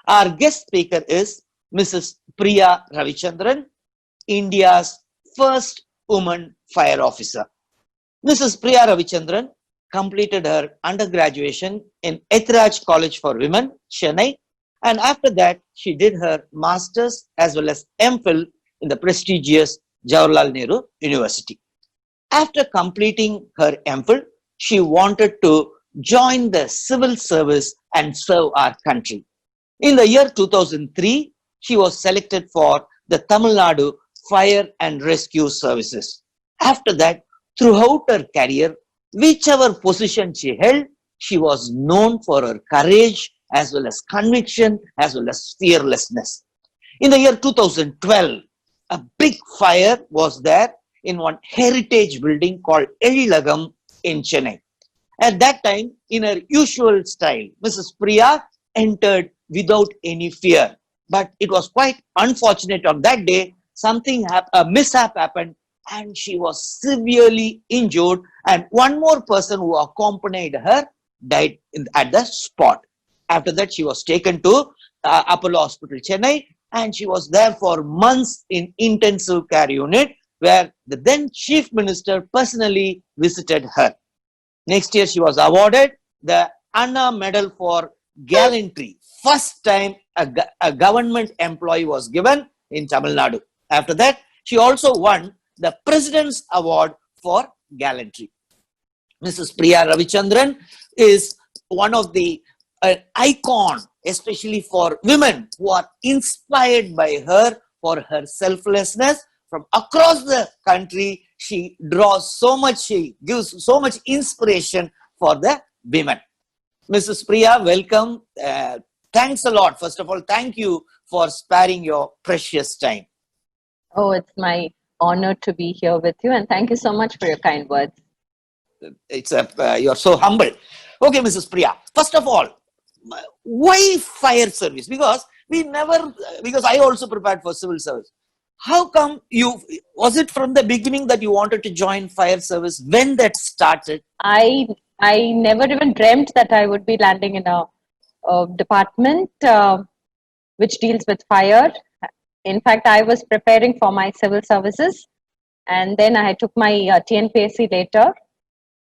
Our guest speaker is Mrs. Priya Ravichandran, India's first woman fire officer. Mrs. Priya Ravichandran completed her undergraduation in Ethraj College for Women, Chennai, and after that she did her master's as well as MPhil in the prestigious Jawaharlal Nehru University. After completing her MPhil, she wanted to join the civil service and serve our country. In the year 2003, she was selected for the Tamil Nadu Fire and Rescue Services. After that, throughout her career, whichever position she held, she was known for her courage as well as conviction as well as fearlessness. In the year 2012, a big fire was there in one heritage building called Elilagam in Chennai. At that time, in her usual style, Mrs. Priya entered without any fear. But it was quite unfortunate on that day, a mishap happened and she was severely injured, and one more person who accompanied her died at the spot. After that, she was taken to Apollo Hospital, Chennai, and she was there for months in intensive care unit, where the then Chief Minister personally visited her. Next year, she was awarded the Anna Medal for Gallantry. First time a government employee was given in Tamil Nadu. After that, she also won the President's Award for Gallantry. Mrs. Priya Ravichandran is one of the icon, especially for women who are inspired by her for her selflessness. From across the country, she draws so much, she gives so much inspiration for the women. Mrs. Priya, welcome. Thanks a lot. First of all, thank you for sparing your precious time. Oh, it's my honor to be here with you, and thank you so much for your kind words. You're so humble. Okay, Mrs. Priya. First of all, why fire service? Because I also prepared for civil service. How come was it from the beginning that you wanted to join fire service? When that started? I never even dreamt that I would be landing in a department which deals with fire. In fact, I was preparing for my civil services, and then I took my TNPSC later.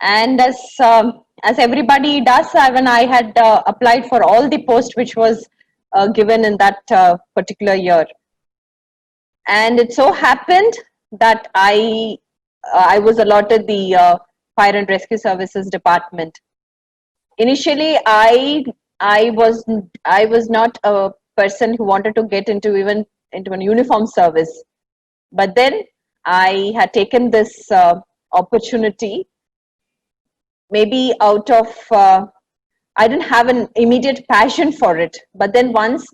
And as everybody does, when I had applied for all the posts which was given in that particular year, and it so happened that I was allotted the Fire and Rescue Services department. Initially, I was not a person who wanted to get into a uniform service, but then I had taken this opportunity. Maybe out of I didn't have an immediate passion for it, but then once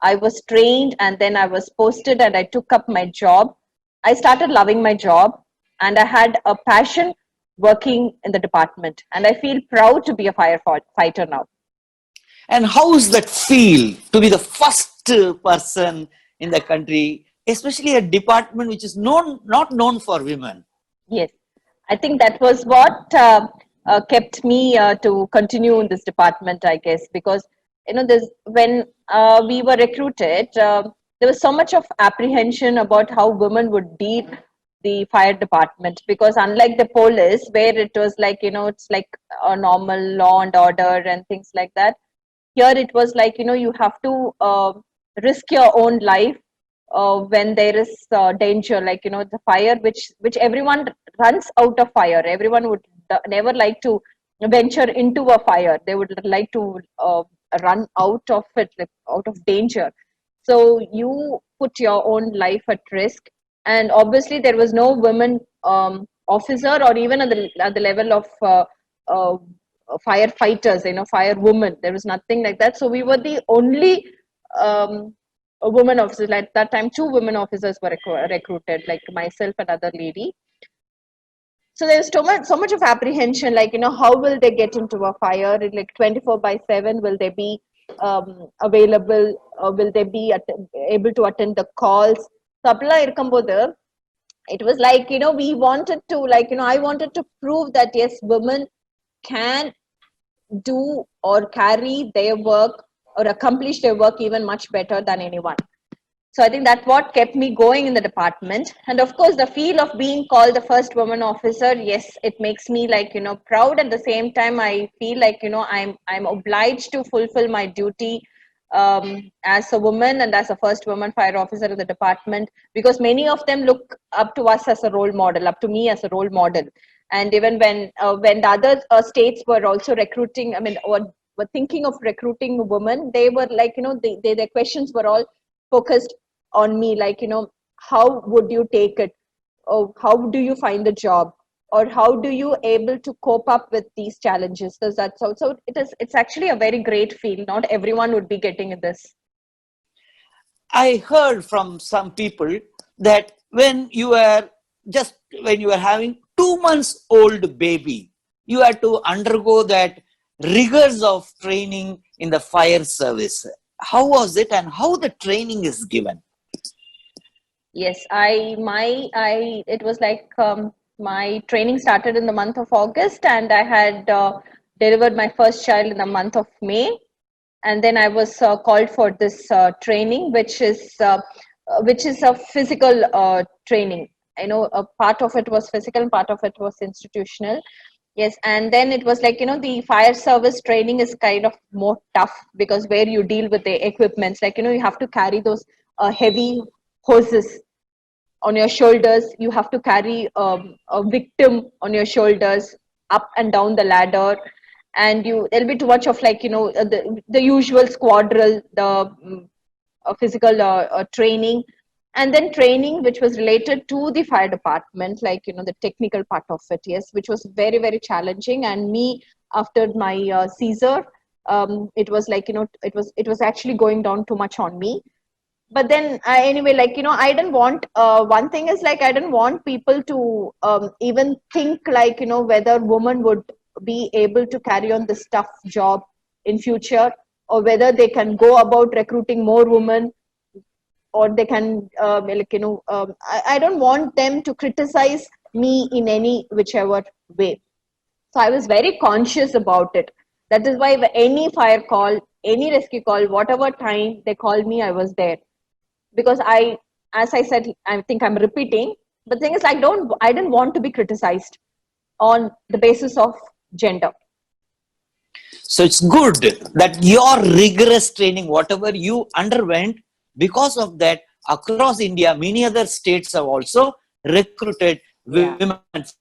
I was trained and then I was posted and I took up my job, I started loving my job, and I had a passion working in the department, and I feel proud to be a firefighter now. And how is that feel to be the first person in the country, especially a department which is not known for women? Yes, I think that was what kept me to continue in this department, I guess, because when we were recruited, there was so much of apprehension about how women would deal the fire department, because unlike the police, where it was like, it's like a normal law and order and things like that, here it was like, you have to risk your own life when there is danger, like, the fire, which everyone runs out of fire. Everyone would never like to venture into a fire. They would like to run out of it, like, out of danger. So you put your own life at risk. And obviously there was no women officer, or even at the level of firefighters, firewoman. There was nothing like that. So we were the only women officers. Like that time, 2 women officers were recruited, like myself and other lady. So there's so much of apprehension, like, how will they get into a fire? Like 24/7, will they be available? Will they be able to attend the calls? So it was like, we wanted to, like, I wanted to prove that yes, women can do or carry their work or accomplish their work even much better than anyone. So I think that's what kept me going in the department. And of course, the feel of being called the first woman officer, yes, it makes me like, proud. At the same time, I feel like, I'm obliged to fulfill my duty as a woman and as a first woman fire officer of the department, because many of them look up to us as a role model, up to me as a role model. And even when the other states were also recruiting, or were thinking of recruiting women, they were like, their questions were all focused on me, like, how would you take it, or how do you find the job, or how do you able to cope up with these challenges. So that's also, it's actually a very great feel. Not everyone would be getting this. I heard from some people that when you were having 2 months old baby, you had to undergo that rigors of training in the fire service. How was it, and how the training is given? Yes, it was like, my training started in the month of August, and I had delivered my first child in the month of May. And then I was called for this training, which is a physical training. A part of it was physical, and part of it was institutional. Yes, and then it was like, the fire service training is kind of more tough, because where you deal with the equipments, like, you have to carry those heavy hoses on your shoulders. You have to carry a victim on your shoulders up and down the ladder. And there'll be too much of, like, the usual squadral, the physical training, and then training which was related to the fire department, like, the technical part of it, yes, which was very, very challenging. And me, after my Caesar, it was like, it was actually going down too much on me. But then anyway, like, I didn't want, one thing is, like, I didn't want people to even think, like, whether women would be able to carry on this tough job in future, or whether they can go about recruiting more women, or they can like, I don't want them to criticize me in any whichever way. So I was very conscious about it. That is why any fire call, any rescue call, whatever time they called me, I was there. Because as I said, I think I'm repeating, but the thing is, I didn't want to be criticized on the basis of gender. So it's good that your rigorous training, whatever you underwent, because of that, across India, many other states have also recruited women,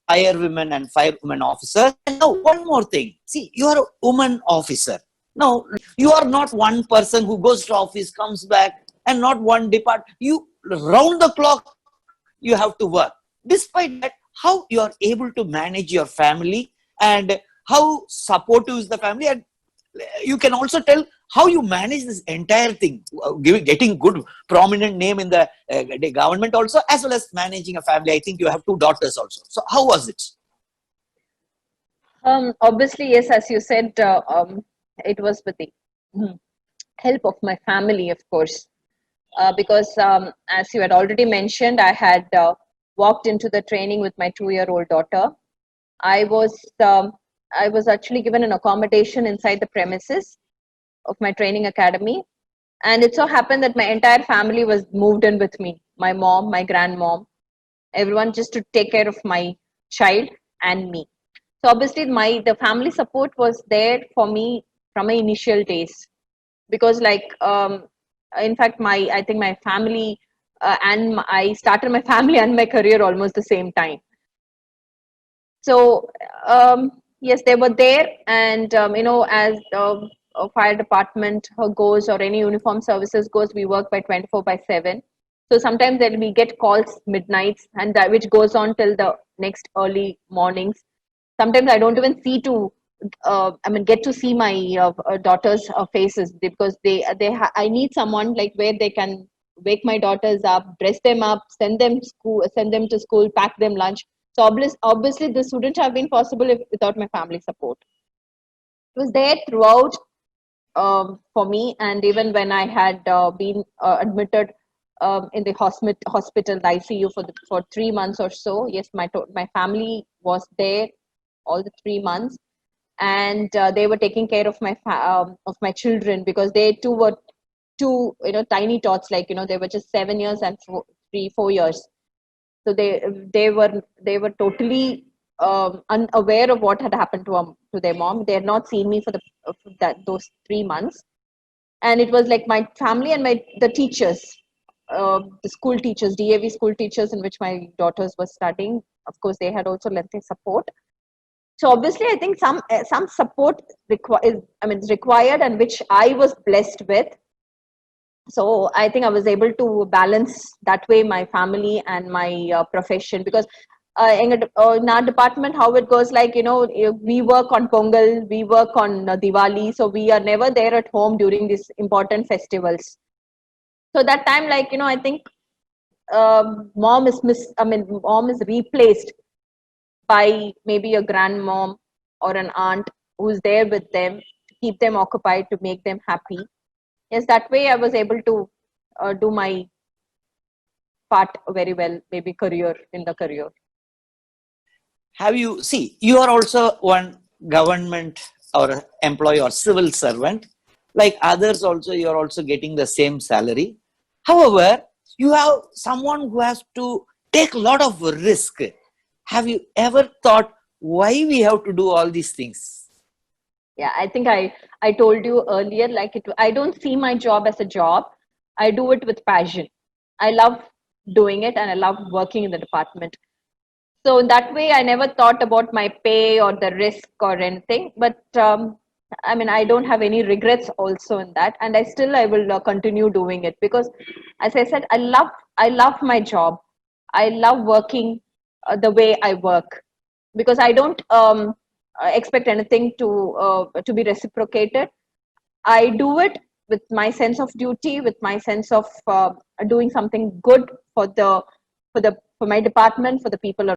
women and firewomen officers. And now one more thing. See, you are a woman officer. Now, you are not one person who goes to office, comes back, and not one department. You, round the clock, you have to work. Despite that, how you are able to manage your family, and how supportive is the family, and you can also tell how you manage this entire thing, getting good prominent name in the government also, as well as managing a family. I think you have 2 daughters also. So how was it? Obviously, yes, as you said, it was with the help of my family, of course. Because as you had already mentioned, I had walked into the training with my 2-year-old daughter. I was actually given an accommodation inside the premises of my training academy, and it so happened that my entire family was moved in with me. My mom, my grandmom, everyone, just to take care of my child and me. So obviously, the family support was there for me from my initial days, because, like, in fact, I think my family I started my family and my career almost the same time. So yes, they were there. And as a fire department goes, or any uniform services goes, we work by 24/7. So sometimes then we get calls midnights, and that which goes on till the next early mornings. Sometimes I don't even get to see my daughters' faces, because I need someone, like, where they can wake my daughters up, dress them up, send them to school, pack them lunch. So obviously this wouldn't have been possible without my family support. It was there throughout for me. And even when I had been admitted in the hospital, the ICU, for 3 months or so, yes, my family was there all the 3 months. and they were taking care of my children, because they too were two, tiny tots, like, they were just 7 years and 4 years. So they were totally unaware of what had happened to their mom. They had not seen me for those 3 months, and it was like my family and the teachers, the school teachers, DAV school teachers, in which my daughters were studying. Of course, they had also lent their support. So obviously, I think some support is required, and which I was blessed with. So I think I was able to balance that way my family and my profession, because in our department, how it goes, like, we work on Pongal, we work on Diwali, so we are never there at home during these important festivals. So that time, like, I think mom is replaced by maybe a grandmom or an aunt who's there with them to keep them occupied, to make them happy. Yes, that way I was able to do my part very well, maybe in the career. Have you, see, you are also one government or employee or civil servant, like others also, you are also getting the same salary. However, you have someone who has to take a lot of risk. Have you ever thought why we have to do all these things? Yeah, I think I told you earlier, like, I don't see my job as a job. I do it with passion. I love doing it, and I love working in the department. So in that way, I never thought about my pay or the risk or anything. But I don't have any regrets also in that, and I will continue doing it, because, as I said, I love my job. I love working the way I work, because I don't expect anything to be reciprocated. I do it with my sense of duty, with my sense of doing something good for my department, for the people